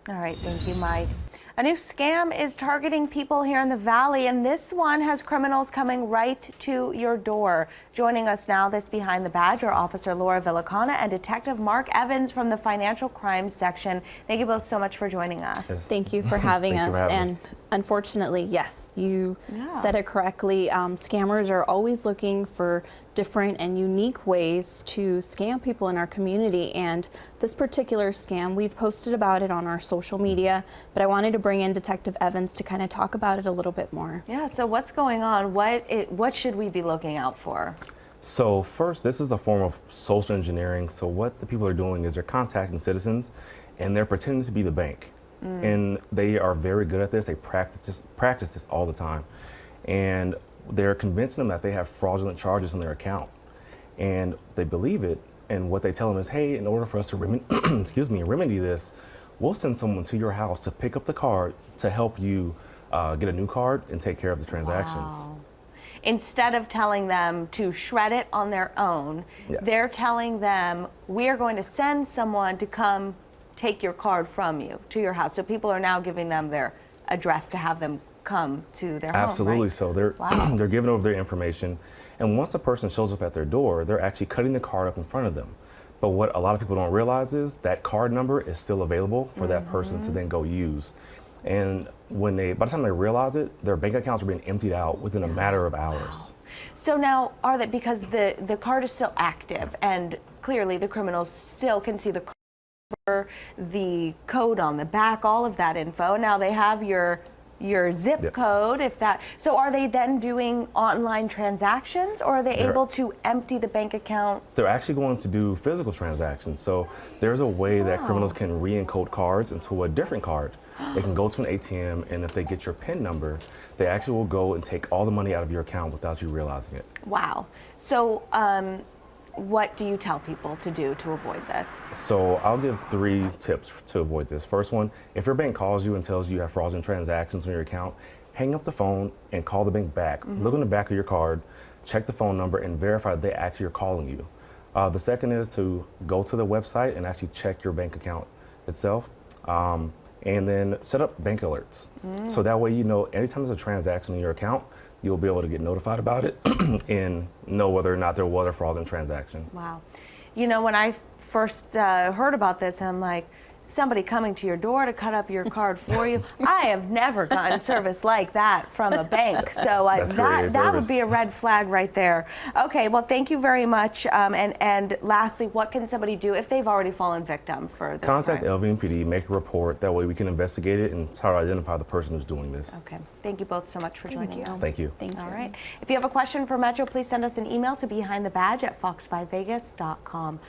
All right, thank you, Mike. A new scam is targeting people here in the Valley, and this one has criminals coming right to your door. Joining us now, this Behind the Badge, are Officer Laura Villicana and Detective Mark Evans from the Financial Crimes Section. Thank you both so much for joining us. Yes. Thank you for having us. And unfortunately, yes, you said it correctly. Scammers are always looking for different and unique ways to scam people in our community. And this particular scam, we've posted about it on our social media, but I wanted to bring in Detective Evans to kind of talk about it a little bit more. Yeah, so what's going on? What should we be looking out for? So first, this is a form of social engineering. So what the people are doing is they're contacting citizens and they're pretending to be the bank. And they are very good at this. They practice this all the time. And they're convincing them that they have fraudulent charges on their account. And they believe it. And what they tell them is, hey, in order for us to remedy this, we'll send someone to your house to pick up the card to help you get a new card and take care of the transactions. Wow. Instead of telling them to shred it on their own, they're telling them, we're going to send someone to come take your card from you to your house. So people are now giving them their address to have them come to their home. Absolutely. Right? So they're giving over their information. And once a person shows up at their door, they're actually cutting the card up in front of them. But what a lot of people don't realize is that card number is still available for that person to then go use. And by the time they realize it, their bank accounts are being emptied out within a matter of hours. Wow. So now, are they, because the card is still active and clearly the criminals still can see the the code on the back, all of that info. Now they have your zip code, if that. So are they then doing online transactions, or are they able to empty the bank account? They're actually going to do physical transactions. So there's a way that criminals can re-encode cards into a different card. They can go to an ATM, and if they get your PIN number, they actually will go and take all the money out of your account without you realizing it. Wow. So what do you tell people to do to avoid this? So I'll give 3 tips to avoid this. First one, if your bank calls you and tells you have fraudulent transactions on your account, hang up the phone and call the bank back. Look on the back of your card, check the phone number, and verify that they actually are calling you. The second is to go to the website and actually check your bank account itself. And then set up bank alerts. So that way, you know, anytime there's a transaction in your account, you'll be able to get notified about it and know whether or not there was a fraudulent transaction. Wow. You know, when I first heard about this, I'm like, somebody coming to your door to cut up your card for you. I have never gotten service like that from a bank. So that would be a red flag right there. Okay, well, thank you very much. And lastly, what can somebody do if they've already fallen victim for this Contact crime? LVMPD, make a report. That way we can investigate it and try to identify the person who's doing this. Okay, thank you both so much for joining us. Thank you. Thank you. All right. If you have a question for Metro, please send us an email to behindthebadge@fox5vegas.com.